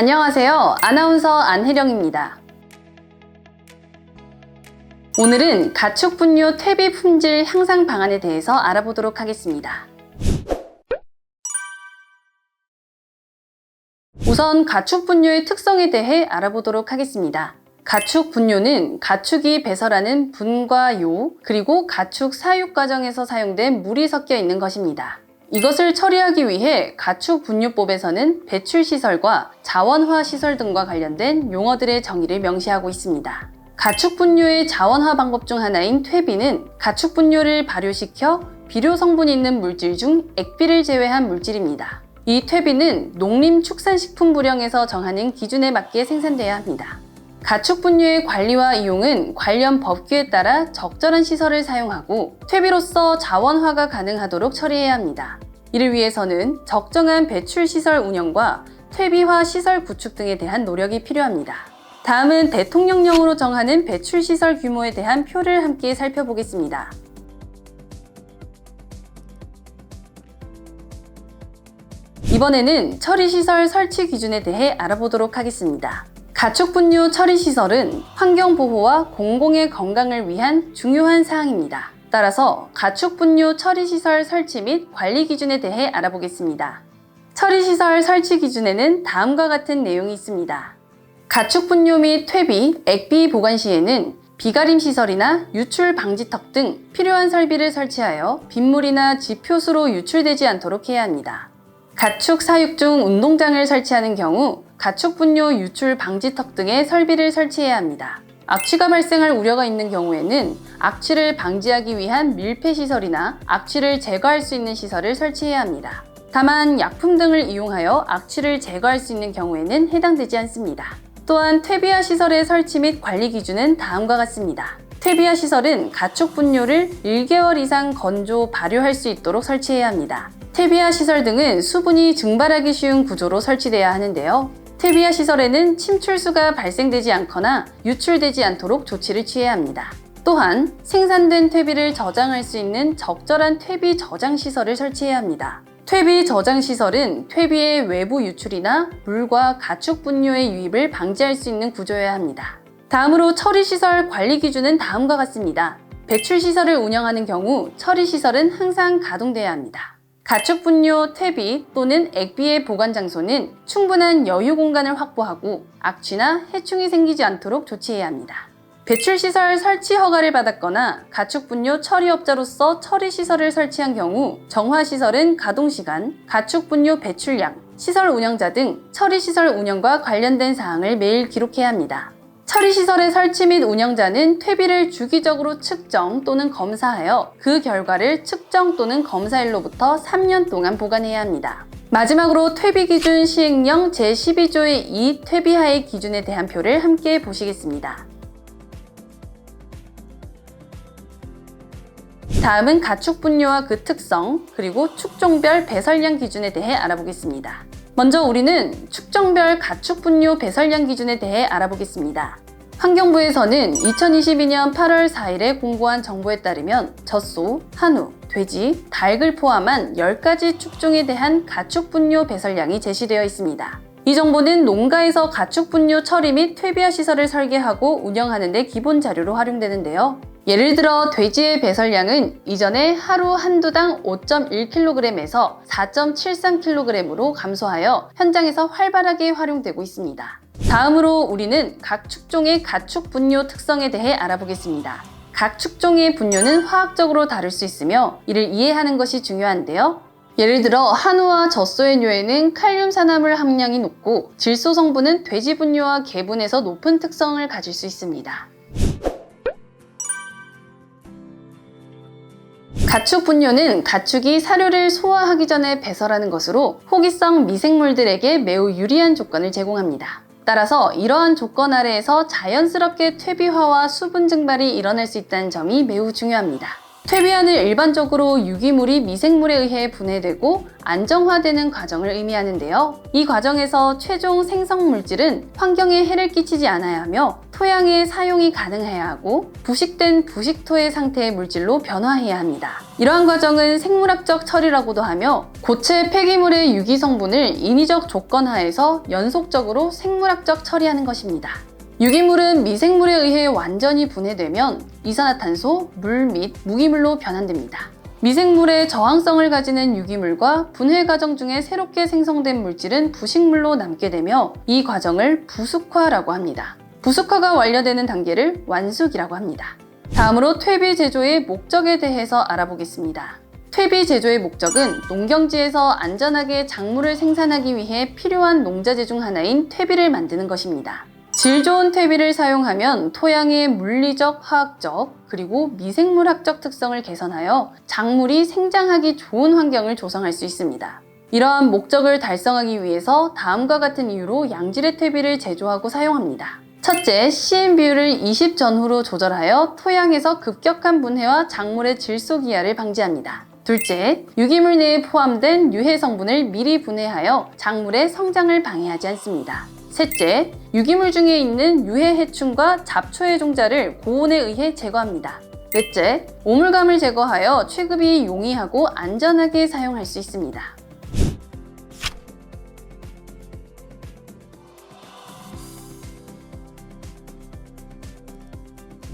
안녕하세요. 아나운서 안혜령입니다. 오늘은 가축 분뇨 퇴비 품질 향상 방안에 대해서 알아보도록 하겠습니다. 우선 가축 분뇨의 특성에 대해 알아보도록 하겠습니다. 가축 분뇨는 가축이 배설하는 분과 요, 그리고 가축 사육 과정에서 사용된 물이 섞여 있는 것입니다. 이것을 처리하기 위해 가축 분뇨법에서는 배출 시설과 자원화 시설 등과 관련된 용어들의 정의를 명시하고 있습니다. 가축 분뇨의 자원화 방법 중 하나인 퇴비는 가축 분뇨를 발효시켜 비료 성분이 있는 물질 중 액비를 제외한 물질입니다. 이 퇴비는 농림축산식품부령에서 정하는 기준에 맞게 생산돼야 합니다. 가축 분뇨의 관리와 이용은 관련 법규에 따라 적절한 시설을 사용하고 퇴비로서 자원화가 가능하도록 처리해야 합니다. 이를 위해서는 적정한 배출 시설 운영과 퇴비화 시설 구축 등에 대한 노력이 필요합니다. 다음은 대통령령으로 정하는 배출 시설 규모에 대한 표를 함께 살펴보겠습니다. 이번에는 처리시설 설치 기준에 대해 알아보도록 하겠습니다. 가축 분뇨 처리시설은 환경보호와 공공의 건강을 위한 중요한 사항입니다. 따라서 가축 분뇨 처리시설 설치 및 관리 기준에 대해 알아보겠습니다. 처리시설 설치 기준에는 다음과 같은 내용이 있습니다. 가축 분뇨 및 퇴비, 액비 보관 시에는 비가림 시설이나 유출 방지턱 등 필요한 설비를 설치하여 빗물이나 지표수로 유출되지 않도록 해야 합니다. 가축 사육 중 운동장을 설치하는 경우 가축 분뇨 유출 방지턱 등의 설비를 설치해야 합니다. 악취가 발생할 우려가 있는 경우에는 악취를 방지하기 위한 밀폐시설이나 악취를 제거할 수 있는 시설을 설치해야 합니다. 다만 약품 등을 이용하여 악취를 제거할 수 있는 경우에는 해당되지 않습니다. 또한 퇴비화 시설의 설치 및 관리 기준은 다음과 같습니다. 퇴비화 시설은 가축 분뇨를 1개월 이상 건조 발효할 수 있도록 설치해야 합니다. 퇴비화 시설 등은 수분이 증발하기 쉬운 구조로 설치돼야 하는데요. 퇴비화 시설에는 침출수가 발생되지 않거나 유출되지 않도록 조치를 취해야 합니다. 또한 생산된 퇴비를 저장할 수 있는 적절한 퇴비 저장 시설을 설치해야 합니다. 퇴비 저장 시설은 퇴비의 외부 유출이나 물과 가축 분뇨의 유입을 방지할 수 있는 구조여야 합니다. 다음으로 처리시설 관리 기준은 다음과 같습니다. 배출 시설을 운영하는 경우 처리시설은 항상 가동돼야 합니다. 가축 분뇨, 퇴비 또는 액비의 보관 장소는 충분한 여유 공간을 확보하고 악취나 해충이 생기지 않도록 조치해야 합니다. 배출시설 설치 허가를 받았거나 가축 분뇨 처리업자로서 처리시설을 설치한 경우 정화시설은 가동시간, 가축 분뇨 배출량, 시설 운영자 등 처리시설 운영과 관련된 사항을 매일 기록해야 합니다. 처리시설의 설치 및 운영자는 퇴비를 주기적으로 측정 또는 검사하여 그 결과를 측정 또는 검사일로부터 3년 동안 보관해야 합니다. 마지막으로 퇴비 기준 시행령 제12조의 2 퇴비하의 기준에 대한 표를 함께 보시겠습니다. 다음은 가축 분뇨와 그 특성, 그리고 축종별 배설량 기준에 대해 알아보겠습니다. 먼저 우리는 축종별 가축 분뇨 배설량 기준에 대해 알아보겠습니다. 환경부에서는 2022년 8월 4일에 공고한 정보에 따르면 젖소, 한우, 돼지, 닭을 포함한 10가지 축종에 대한 가축 분뇨 배설량이 제시되어 있습니다. 이 정보는 농가에서 가축 분뇨 처리 및 퇴비화 시설을 설계하고 운영하는 데 기본 자료로 활용되는데요. 예를 들어 돼지의 배설량은 이전에 하루 한두당 5.1kg에서 4.73kg으로 감소하여 현장에서 활발하게 활용되고 있습니다. 다음으로 우리는 각 축종의 가축 분뇨 특성에 대해 알아보겠습니다. 각 축종의 분뇨는 화학적으로 다를 수 있으며 이를 이해하는 것이 중요한데요. 예를 들어 한우와 젖소의 뇨에는 칼륨 산화물 함량이 높고 질소 성분은 돼지 분뇨와 개 분에서 높은 특성을 가질 수 있습니다. 가축 분뇨는 가축이 사료를 소화하기 전에 배설하는 것으로 호기성 미생물들에게 매우 유리한 조건을 제공합니다. 따라서 이러한 조건 아래에서 자연스럽게 퇴비화와 수분 증발이 일어날 수 있다는 점이 매우 중요합니다. 퇴비화는 일반적으로 유기물이 미생물에 의해 분해되고 안정화되는 과정을 의미하는데요. 이 과정에서 최종 생성 물질은 환경에 해를 끼치지 않아야 하며 토양에 사용이 가능해야 하고 부식된 부식토의 상태의 물질로 변화해야 합니다. 이러한 과정은 생물학적 처리라고도 하며 고체 폐기물의 유기 성분을 인위적 조건 하에서 연속적으로 생물학적 처리하는 것입니다. 유기물은 미생물에 의해 완전히 분해되면 이산화탄소, 물 및 무기물로 변환됩니다. 미생물의 저항성을 가지는 유기물과 분해 과정 중에 새롭게 생성된 물질은 부식물로 남게 되며 이 과정을 부숙화라고 합니다. 부숙화가 완료되는 단계를 완숙이라고 합니다. 다음으로 퇴비 제조의 목적에 대해서 알아보겠습니다. 퇴비 제조의 목적은 농경지에서 안전하게 작물을 생산하기 위해 필요한 농자재 중 하나인 퇴비를 만드는 것입니다. 질 좋은 퇴비를 사용하면 토양의 물리적, 화학적, 그리고 미생물학적 특성을 개선하여 작물이 생장하기 좋은 환경을 조성할 수 있습니다. 이러한 목적을 달성하기 위해서 다음과 같은 이유로 양질의 퇴비를 제조하고 사용합니다. 첫째, CM 비율을 20 전후로 조절하여 토양에서 급격한 분해와 작물의 질소 기하를 방지합니다. 둘째, 유기물 내에 포함된 유해 성분을 미리 분해하여 작물의 성장을 방해하지 않습니다. 셋째, 유기물 중에 있는 유해 해충과 잡초의 종자를 고온에 의해 제거합니다. 넷째, 오물감을 제거하여 취급이 용이하고 안전하게 사용할 수 있습니다.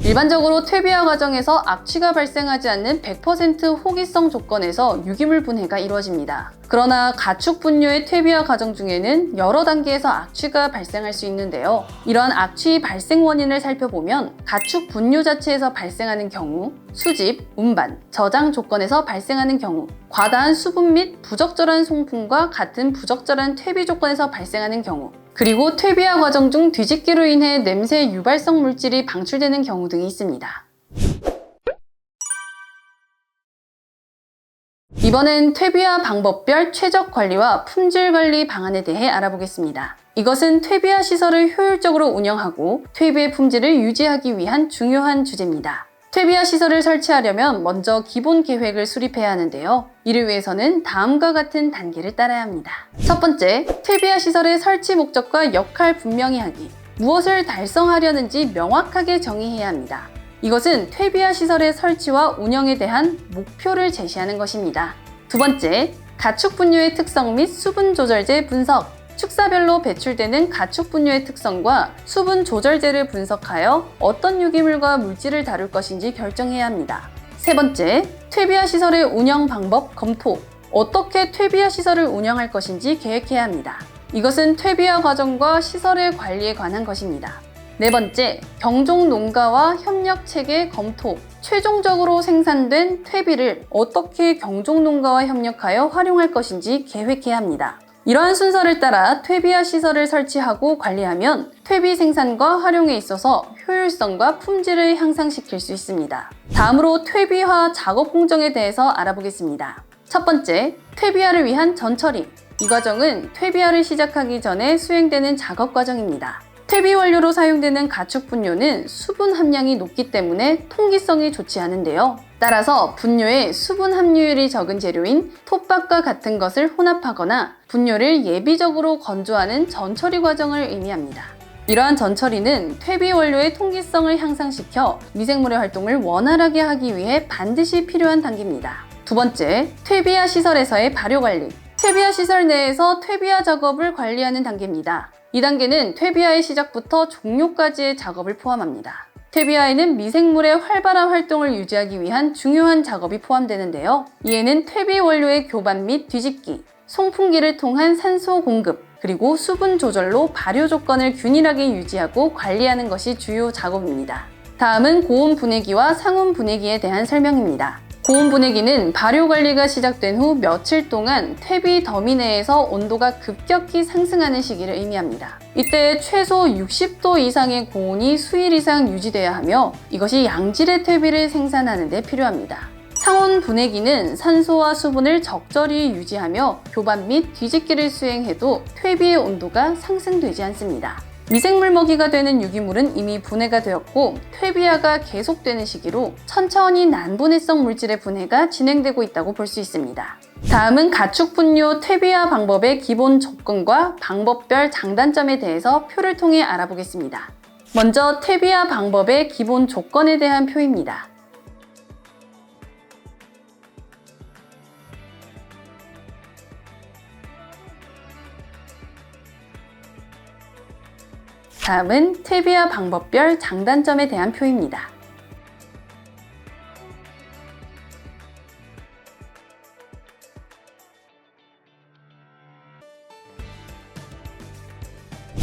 일반적으로 퇴비화 과정에서 악취가 발생하지 않는 100% 호기성 조건에서 유기물 분해가 이루어집니다. 그러나 가축 분뇨의 퇴비화 과정 중에는 여러 단계에서 악취가 발생할 수 있는데요. 이러한 악취 발생 원인을 살펴보면 가축 분뇨 자체에서 발생하는 경우, 수집, 운반, 저장 조건에서 발생하는 경우, 과다한 수분 및 부적절한 송풍과 같은 부적절한 퇴비 조건에서 발생하는 경우, 그리고 퇴비화 과정 중 뒤집기로 인해 냄새 유발성 물질이 방출되는 경우 등이 있습니다. 이번엔 퇴비화 방법별 최적 관리와 품질 관리 방안에 대해 알아보겠습니다. 이것은 퇴비화 시설을 효율적으로 운영하고 퇴비의 품질을 유지하기 위한 중요한 주제입니다. 퇴비화 시설을 설치하려면 먼저 기본 계획을 수립해야 하는데요. 이를 위해서는 다음과 같은 단계를 따라야 합니다. 첫 번째, 퇴비화 시설의 설치 목적과 역할 분명히 하기. 무엇을 달성하려는지 명확하게 정의해야 합니다. 이것은 퇴비화 시설의 설치와 운영에 대한 목표를 제시하는 것입니다. 두 번째, 가축 분뇨의 특성 및 수분 조절제 분석. 축사별로 배출되는 가축 분뇨의 특성과 수분 조절제를 분석하여 어떤 유기물과 물질을 다룰 것인지 결정해야 합니다. 세 번째, 퇴비화 시설의 운영 방법 검토. 어떻게 퇴비화 시설을 운영할 것인지 계획해야 합니다. 이것은 퇴비화 과정과 시설의 관리에 관한 것입니다. 네 번째, 경종 농가와 협력 체계 검토. 최종적으로 생산된 퇴비를 어떻게 경종 농가와 협력하여 활용할 것인지 계획해야 합니다. 이러한 순서를 따라 퇴비화 시설을 설치하고 관리하면 퇴비 생산과 활용에 있어서 효율성과 품질을 향상시킬 수 있습니다. 다음으로 퇴비화 작업 공정에 대해서 알아보겠습니다. 첫 번째, 퇴비화를 위한 전처리. 이 과정은 퇴비화를 시작하기 전에 수행되는 작업 과정입니다. 퇴비 원료로 사용되는 가축 분뇨는 수분 함량이 높기 때문에 통기성이 좋지 않은데요. 따라서 분뇨에 수분 함유율이 적은 재료인 톱밥과 같은 것을 혼합하거나 분뇨를 예비적으로 건조하는 전처리 과정을 의미합니다. 이러한 전처리는 퇴비 원료의 통기성을 향상시켜 미생물의 활동을 원활하게 하기 위해 반드시 필요한 단계입니다. 두 번째, 퇴비화 시설에서의 발효 관리. 퇴비화 시설 내에서 퇴비화 작업을 관리하는 단계입니다. 이 단계는 퇴비화의 시작부터 종료까지의 작업을 포함합니다. 퇴비화에는 미생물의 활발한 활동을 유지하기 위한 중요한 작업이 포함되는데요. 이에는 퇴비 원료의 교반 및 뒤집기, 송풍기를 통한 산소 공급, 그리고 수분 조절로 발효 조건을 균일하게 유지하고 관리하는 것이 주요 작업입니다. 다음은 고온 분해기와 상온 분해기에 대한 설명입니다. 고온 분해기는 발효 관리가 시작된 후 며칠 동안 퇴비 더미 내에서 온도가 급격히 상승하는 시기를 의미합니다. 이때 최소 60도 이상의 고온이 수일 이상 유지돼야 하며 이것이 양질의 퇴비를 생산하는 데 필요합니다. 상온 분해기는 산소와 수분을 적절히 유지하며 교반 및 뒤집기를 수행해도 퇴비의 온도가 상승되지 않습니다. 미생물 먹이가 되는 유기물은 이미 분해가 되었고 퇴비화가 계속되는 시기로 천천히 난분해성 물질의 분해가 진행되고 있다고 볼 수 있습니다. 다음은 가축 분뇨 퇴비화 방법의 기본 조건과 방법별 장단점에 대해서 표를 통해 알아보겠습니다. 먼저 퇴비화 방법의 기본 조건에 대한 표입니다. 다음은 퇴비화 방법별 장단점에 대한 표입니다.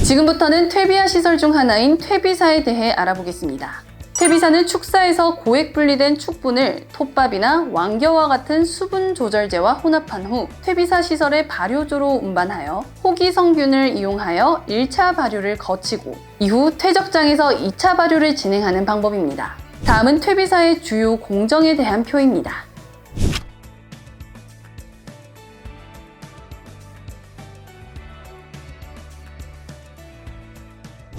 지금부터는 퇴비화 시설 중 하나인 퇴비사에 대해 알아보겠습니다. 퇴비사는 축사에서 고액 분리된 축분을 톱밥이나 왕겨와 같은 수분 조절제와 혼합한 후 퇴비사 시설의 발효조로 운반하여 호기성균을 이용하여 1차 발효를 거치고 이후 퇴적장에서 2차 발효를 진행하는 방법입니다. 다음은 퇴비사의 주요 공정에 대한 표입니다.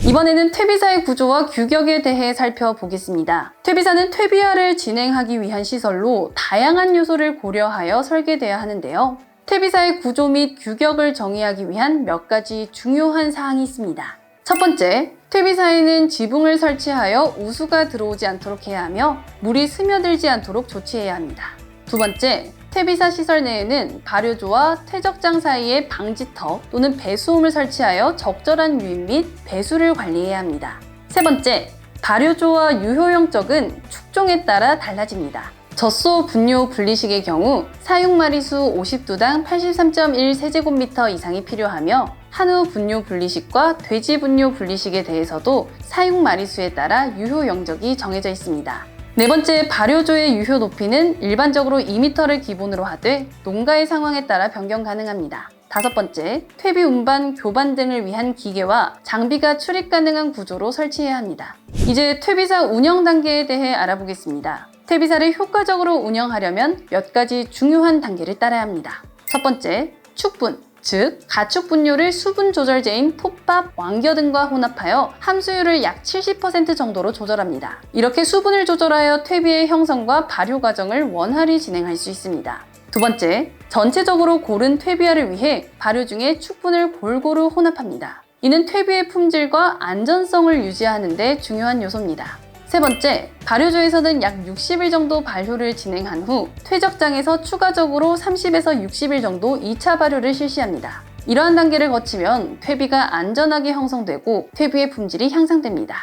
이번에는 퇴비사의 구조와 규격에 대해 살펴보겠습니다. 퇴비사는 퇴비화를 진행하기 위한 시설로 다양한 요소를 고려하여 설계되어야 하는데요. 퇴비사의 구조 및 규격을 정의하기 위한 몇 가지 중요한 사항이 있습니다. 첫 번째, 퇴비사에는 지붕을 설치하여 우수가 들어오지 않도록 해야 하며 물이 스며들지 않도록 조치해야 합니다. 두 번째, 퇴비사 시설 내에는 발효조와 퇴적장 사이에 방지턱 또는 배수홈을 설치하여 적절한 유입 및 배수를 관리해야 합니다. 세 번째, 발효조와 유효용적은 축종에 따라 달라집니다. 젖소 분뇨 분리식의 경우 사육마리수 50두당 83.1세제곱미터 이상이 필요하며 한우 분뇨 분리식과 돼지 분뇨 분리식에 대해서도 사육마리수에 따라 유효 영적이 정해져 있습니다. 네 번째, 발효조의 유효 높이는 일반적으로 2m를 기본으로 하되 농가의 상황에 따라 변경 가능합니다. 다섯 번째, 퇴비 운반, 교반 등을 위한 기계와 장비가 출입 가능한 구조로 설치해야 합니다. 이제 퇴비사 운영 단계에 대해 알아보겠습니다. 퇴비사를 효과적으로 운영하려면 몇 가지 중요한 단계를 따라야 합니다. 첫 번째, 축분, 즉 가축 분뇨를 수분 조절제인 톱밥, 왕겨 등과 혼합하여 함수율을 약 70% 정도로 조절합니다. 이렇게 수분을 조절하여 퇴비의 형성과 발효 과정을 원활히 진행할 수 있습니다. 두 번째, 전체적으로 고른 퇴비화를 위해 발효 중에 축분을 골고루 혼합합니다. 이는 퇴비의 품질과 안전성을 유지하는 데 중요한 요소입니다. 세 번째, 발효조에서는 약 60일 정도 발효를 진행한 후 퇴적장에서 추가적으로 30에서 60일 정도 2차 발효를 실시합니다. 이러한 단계를 거치면 퇴비가 안전하게 형성되고 퇴비의 품질이 향상됩니다.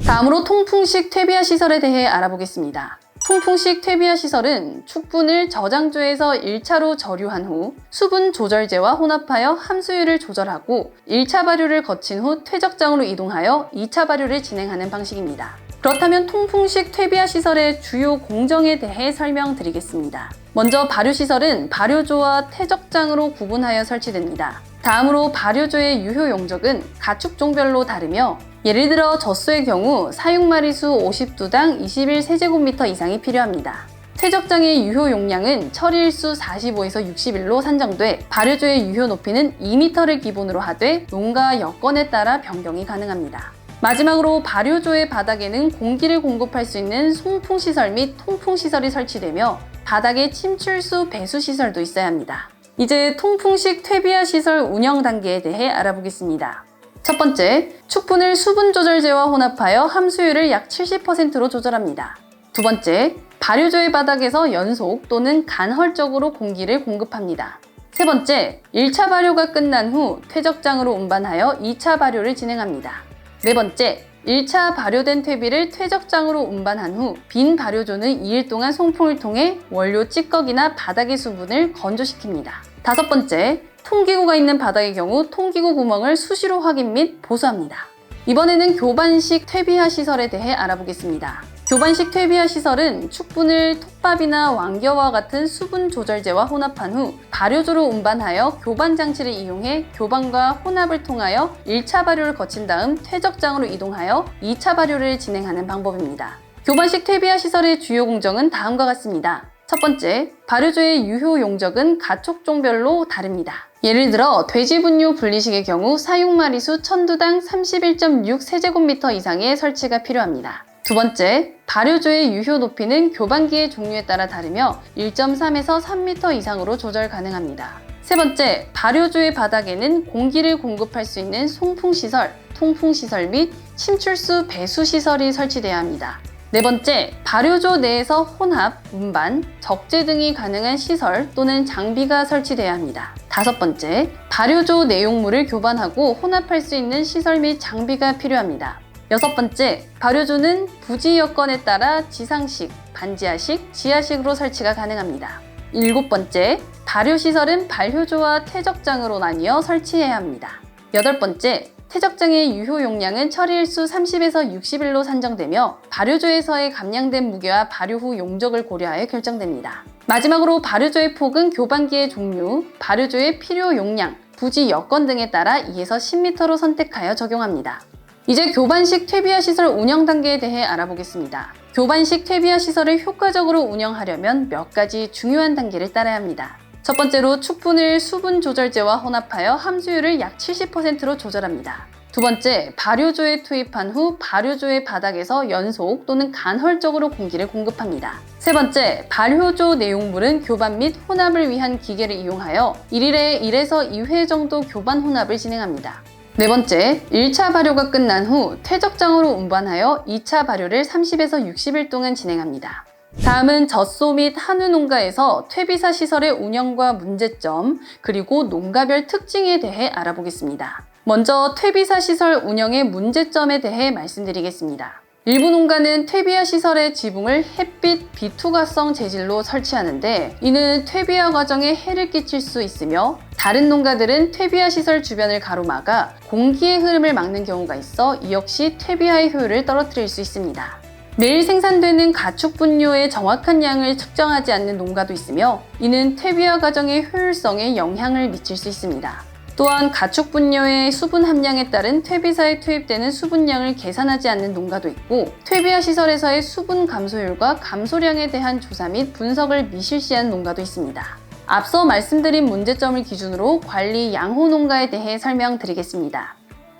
다음으로 통풍식 퇴비화 시설에 대해 알아보겠습니다. 통풍식 퇴비화 시설은 축분을 저장조에서 1차로 절유한 후 수분 조절제와 혼합하여 함수율을 조절하고 1차 발효를 거친 후 퇴적장으로 이동하여 2차 발효를 진행하는 방식입니다. 그렇다면 통풍식 퇴비화 시설의 주요 공정에 대해 설명드리겠습니다. 먼저 발효시설은 발효조와 퇴적장으로 구분하여 설치됩니다. 다음으로 발효조의 유효 용적은 가축종별로 다르며 예를 들어 젖소의 경우 사육마리수 50두당 21세제곱미터 이상이 필요합니다. 퇴적장의 유효 용량은 처리일수 45에서 60일로 산정돼 발효조의 유효 높이는 2m를 기본으로 하되 농가 여건에 따라 변경이 가능합니다. 마지막으로 발효조의 바닥에는 공기를 공급할 수 있는 송풍시설 및 통풍시설이 설치되며 바닥에 침출수 배수시설도 있어야 합니다. 이제 통풍식 퇴비화 시설 운영 단계에 대해 알아보겠습니다. 첫 번째, 축분을 수분 조절제와 혼합하여 함수율을 약 70%로 조절합니다. 두 번째, 발효조의 바닥에서 연속 또는 간헐적으로 공기를 공급합니다. 세 번째, 1차 발효가 끝난 후 퇴적장으로 운반하여 2차 발효를 진행합니다. 네 번째, 1차 발효된 퇴비를 퇴적장으로 운반한 후 빈 발효조는 2일 동안 송풍을 통해 원료 찌꺼기나 바닥의 수분을 건조시킵니다. 다섯 번째, 통기구가 있는 바닥의 경우 통기구 구멍을 수시로 확인 및 보수합니다. 이번에는 교반식 퇴비화 시설에 대해 알아보겠습니다. 교반식 퇴비화 시설은 축분을 톱밥이나 왕겨와 같은 수분 조절제와 혼합한 후 발효조로 운반하여 교반 장치를 이용해 교반과 혼합을 통하여 1차 발효를 거친 다음 퇴적장으로 이동하여 2차 발효를 진행하는 방법입니다. 교반식 퇴비화 시설의 주요 공정은 다음과 같습니다. 첫 번째, 발효조의 유효 용적은 가축종별로 다릅니다. 예를 들어 돼지 분뇨 분리식의 경우 사육마리수 1000두당 31.6세제곱미터 이상의 설치가 필요합니다. 두 번째, 발효조의 유효 높이는 교반기의 종류에 따라 다르며 1.3에서 3m 이상으로 조절 가능합니다. 세 번째, 발효조의 바닥에는 공기를 공급할 수 있는 송풍시설, 통풍시설 및 침출수 배수시설이 설치되어야 합니다. 네 번째, 발효조 내에서 혼합, 운반, 적재 등이 가능한 시설 또는 장비가 설치되어야 합니다. 다섯 번째, 발효조 내용물을 교반하고 혼합할 수 있는 시설 및 장비가 필요합니다. 여섯 번째, 발효조는 부지 여건에 따라 지상식, 반지하식, 지하식으로 설치가 가능합니다. 일곱 번째, 발효시설은 발효조와 퇴적장으로 나뉘어 설치해야 합니다. 여덟 번째, 퇴적장의 유효 용량은 처리일수 30에서 60일로 산정되며 발효조에서의 감량된 무게와 발효 후 용적을 고려하여 결정됩니다. 마지막으로 발효조의 폭은 교반기의 종류, 발효조의 필요 용량, 부지 여건 등에 따라 2에서 10m로 선택하여 적용합니다. 이제 교반식 퇴비화 시설 운영 단계에 대해 알아보겠습니다. 교반식 퇴비화 시설을 효과적으로 운영하려면 몇 가지 중요한 단계를 따라야 합니다. 첫 번째로 축분을 수분 조절제와 혼합하여 함수율을 약 70%로 조절합니다. 두 번째, 발효조에 투입한 후 발효조의 바닥에서 연속 또는 간헐적으로 공기를 공급합니다. 세 번째, 발효조 내용물은 교반 및 혼합을 위한 기계를 이용하여 1일에 1에서 2회 정도 교반 혼합을 진행합니다. 네 번째, 1차 발효가 끝난 후 퇴적장으로 운반하여 2차 발효를 30에서 60일 동안 진행합니다. 다음은 젖소 및 한우 농가에서 퇴비사 시설의 운영과 문제점, 그리고 농가별 특징에 대해 알아보겠습니다. 먼저 퇴비사 시설 운영의 문제점에 대해 말씀드리겠습니다. 일부 농가는 퇴비화 시설의 지붕을 햇빛 비투과성 재질로 설치하는데 이는 퇴비화 과정에 해를 끼칠 수 있으며 다른 농가들은 퇴비화 시설 주변을 가로막아 공기의 흐름을 막는 경우가 있어 이 역시 퇴비화의 효율을 떨어뜨릴 수 있습니다. 매일 생산되는 가축 분뇨의 정확한 양을 측정하지 않는 농가도 있으며 이는 퇴비화 과정의 효율성에 영향을 미칠 수 있습니다. 또한 가축 분뇨의 수분 함량에 따른 퇴비사에 투입되는 수분량을 계산하지 않는 농가도 있고 퇴비화 시설에서의 수분 감소율과 감소량에 대한 조사 및 분석을 미실시한 농가도 있습니다. 앞서 말씀드린 문제점을 기준으로 관리 양호 농가에 대해 설명드리겠습니다.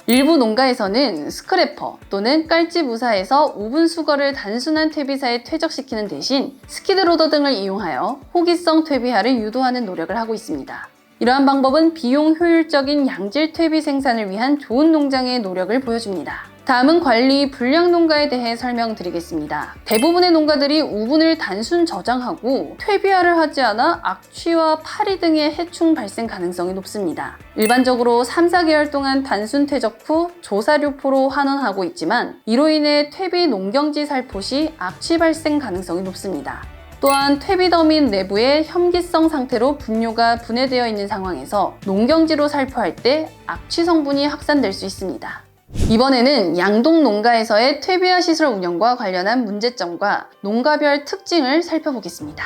일부 농가에서는 스크래퍼 또는 깔집 무사에서 오븐 수거를 단순한 퇴비사에 퇴적시키는 대신 스키드로더 등을 이용하여 호기성 퇴비화를 유도하는 노력을 하고 있습니다. 이러한 방법은 비용 효율적인 양질 퇴비 생산을 위한 좋은 농장의 노력을 보여줍니다. 다음은 관리 불량 농가에 대해 설명드리겠습니다. 대부분의 농가들이 우분을 단순 저장하고 퇴비화를 하지 않아 악취와 파리 등의 해충 발생 가능성이 높습니다. 일반적으로 3, 4개월 동안 단순 퇴적 후 조사료포로 환원하고 있지만 이로 인해 퇴비 농경지 살포 시 악취 발생 가능성이 높습니다. 또한 퇴비 더미 내부에 혐기성 상태로 분뇨가 분해되어 있는 상황에서 농경지로 살포할 때 악취 성분이 확산될 수 있습니다. 이번에는 양동 농가에서의 퇴비화 시설 운영과 관련한 문제점과 농가별 특징을 살펴보겠습니다.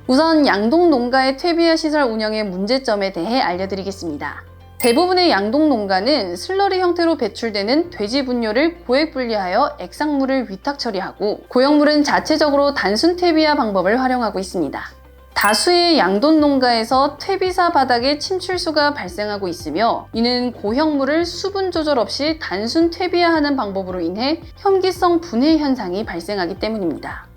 우선 양동 농가의 퇴비화 시설 운영의 문제점에 대해 알려드리겠습니다. 대부분의 양동 농가는 슬러리 형태로 배출되는 돼지 분뇨를 고액 분리하여 액상물을 위탁 처리하고 고형물은 자체적으로 단순 퇴비화 방법을 활용하고 있습니다. 다수의 양돈 농가에서 퇴비사 바닥에 침출수가 발생하고 있으며 이는 고형물을 수분 조절 없이 단순 퇴비화하는 방법으로 인해 혐기성 분해 현상이 발생하기 때문입니다.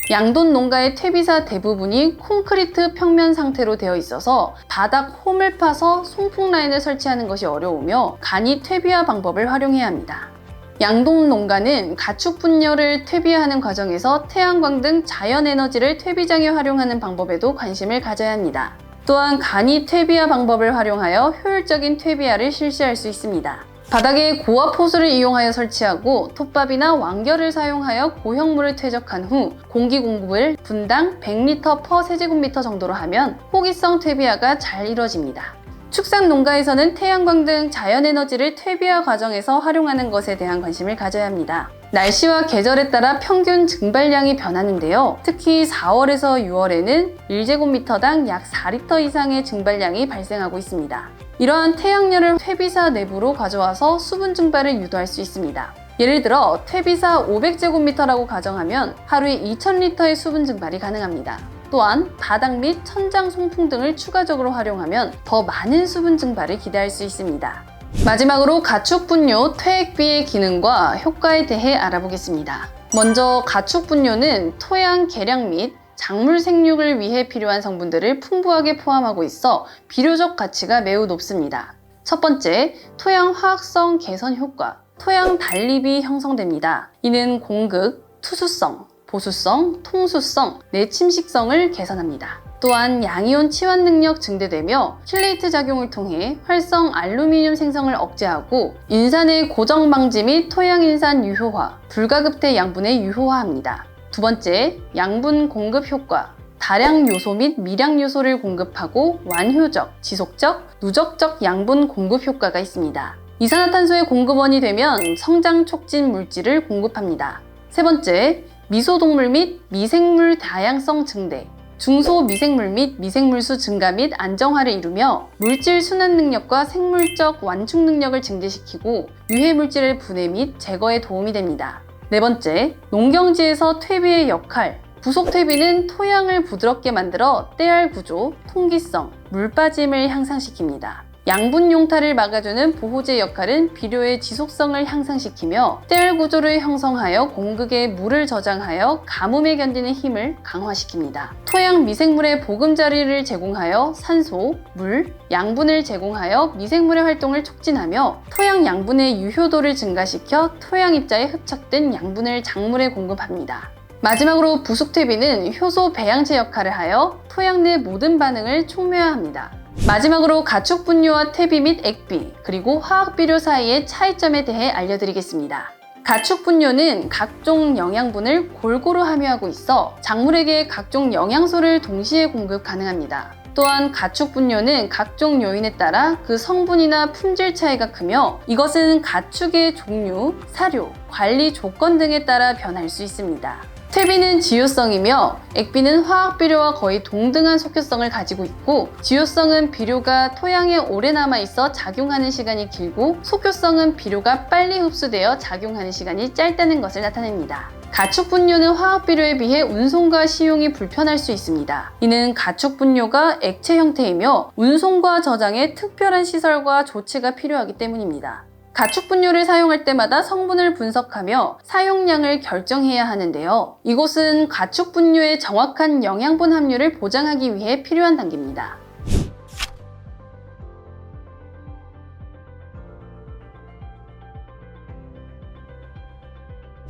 양돈 농가의 퇴비사 대부분이 콘크리트 평면 상태로 되어 있어서 바닥 홈을 파서 송풍 라인을 설치하는 것이 어려우며 간이 퇴비화 방법을 활용해야 합니다. 양동 농가는 가축 분뇨를 퇴비화하는 과정에서 태양광 등 자연에너지를 퇴비장에 활용하는 방법에도 관심을 가져야 합니다. 또한 간이 퇴비화 방법을 활용하여 효율적인 퇴비화를 실시할 수 있습니다. 바닥에 고압 호스를 이용하여 설치하고 톱밥이나 왕결을 사용하여 고형물을 퇴적한 후 공기 공급을 분당 100L/세제곱미터 정도로 하면 호기성 퇴비화가 잘 이루어집니다. 축산 농가에서는 태양광 등 자연에너지를 퇴비화 과정에서 활용하는 것에 대한 관심을 가져야 합니다. 날씨와 계절에 따라 평균 증발량이 변하는데요. 특히 4월에서 6월에는 1제곱미터당 약 4리터 이상의 증발량이 발생하고 있습니다. 이러한 태양열을 퇴비사 내부로 가져와서 수분 증발을 유도할 수 있습니다. 예를 들어 퇴비사 500제곱미터라고 가정하면 하루에 2000리터의 수분 증발이 가능합니다. 또한 바닥 및 천장 송풍 등을 추가적으로 활용하면 더 많은 수분 증발을 기대할 수 있습니다. 마지막으로 가축 분뇨 퇴액비의 기능과 효과에 대해 알아보겠습니다. 먼저 가축 분뇨는 토양 개량 및 작물 생육을 위해 필요한 성분들을 풍부하게 포함하고 있어 비료적 가치가 매우 높습니다. 첫 번째, 토양 화학성 개선 효과. 토양 단립이 형성됩니다. 이는 공극, 투수성, 보수성, 통수성, 내침식성을 개선합니다. 또한 양이온 치환 능력 증대되며 킬레이트 작용을 통해 활성 알루미늄 생성을 억제하고 인산의 고정 방지 및 토양 인산 유효화, 불가급태 양분의 유효화합니다. 두 번째, 양분 공급 효과. 다량 요소 및 미량 요소를 공급하고 완효적, 지속적, 누적적 양분 공급 효과가 있습니다. 이산화탄소의 공급원이 되면 성장 촉진 물질을 공급합니다. 세 번째, 미소동물 및 미생물 다양성 증대. 중소미생물 및 미생물수 증가 및 안정화를 이루며 물질 순환 능력과 생물적 완충 능력을 증대시키고 유해물질의 분해 및 제거에 도움이 됩니다. 네 번째, 농경지에서 퇴비의 역할. 부속 퇴비는 토양을 부드럽게 만들어 때알 구조, 통기성, 물 빠짐을 향상시킵니다. 양분 용타를 막아주는 보호제 역할은 비료의 지속성을 향상시키며 때알 구조를 형성하여 공극에 물을 저장하여 가뭄에 견디는 힘을 강화시킵니다. 토양 미생물의 보금자리를 제공하여 산소, 물, 양분을 제공하여 미생물의 활동을 촉진하며 토양 양분의 유효도를 증가시켜 토양 입자에 흡착된 양분을 작물에 공급합니다. 마지막으로 부숙퇴비는 효소 배양체 역할을 하여 토양 내 모든 반응을 촉매화합니다. 마지막으로 가축 분뇨와 퇴비 및 액비, 그리고 화학 비료 사이의 차이점에 대해 알려드리겠습니다. 가축 분뇨는 각종 영양분을 골고루 함유하고 있어 작물에게 각종 영양소를 동시에 공급 가능합니다. 또한 가축 분뇨는 각종 요인에 따라 그 성분이나 품질 차이가 크며 이것은 가축의 종류, 사료, 관리 조건 등에 따라 변할 수 있습니다. 퇴비는 지효성이며 액비는 화학 비료와 거의 동등한 속효성을 가지고 있고, 지효성은 비료가 토양에 오래 남아있어 작용하는 시간이 길고 속효성은 비료가 빨리 흡수되어 작용하는 시간이 짧다는 것을 나타냅니다. 가축 분뇨는 화학 비료에 비해 운송과 시용이 불편할 수 있습니다. 이는 가축 분뇨가 액체 형태이며 운송과 저장에 특별한 시설과 조치가 필요하기 때문입니다. 가축 분뇨를 사용할 때마다 성분을 분석하며 사용량을 결정해야 하는데요. 이것은 가축 분뇨의 정확한 영양분 함유를 보장하기 위해 필요한 단계입니다.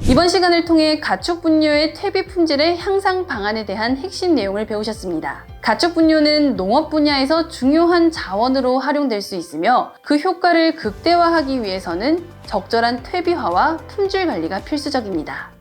이번 시간을 통해 가축 분뇨의 퇴비 품질의 향상 방안에 대한 핵심 내용을 배우셨습니다. 가축 분뇨는 농업 분야에서 중요한 자원으로 활용될 수 있으며 그 효과를 극대화하기 위해서는 적절한 퇴비화와 품질 관리가 필수적입니다.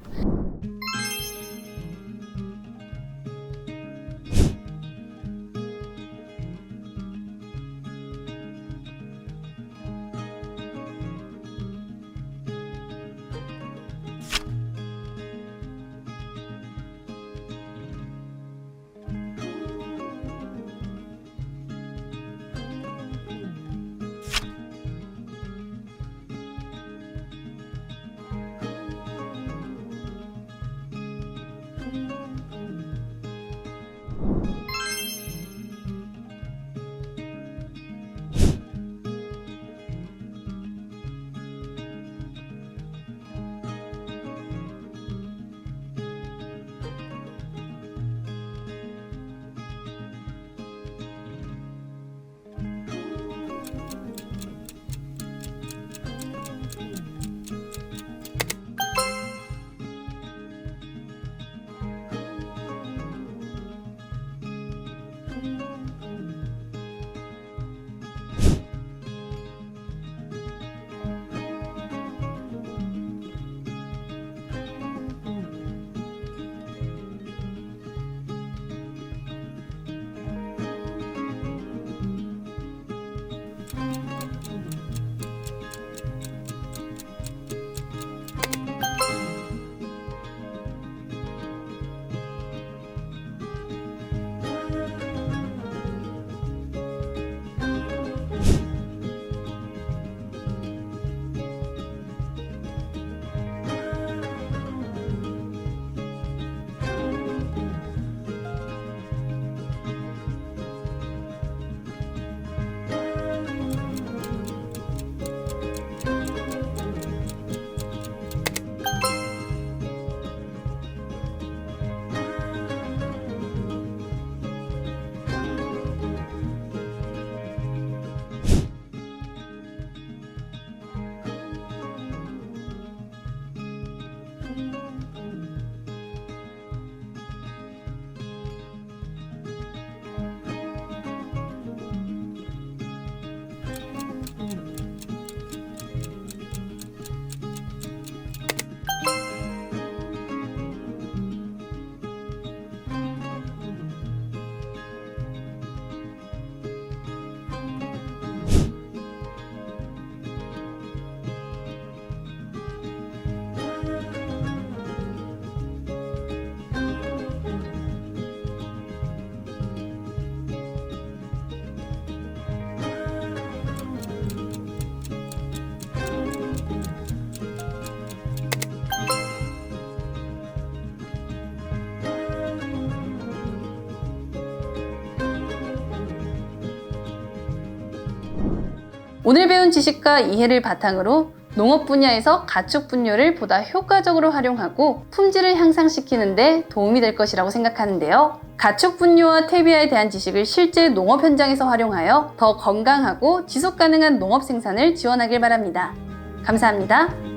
오늘 배운 지식과 이해를 바탕으로 농업 분야에서 가축 분뇨를 보다 효과적으로 활용하고 품질을 향상시키는 데 도움이 될 것이라고 생각하는데요. 가축 분뇨와 퇴비아에 대한 지식을 실제 농업 현장에서 활용하여 더 건강하고 지속 가능한 농업 생산을 지원하길 바랍니다. 감사합니다.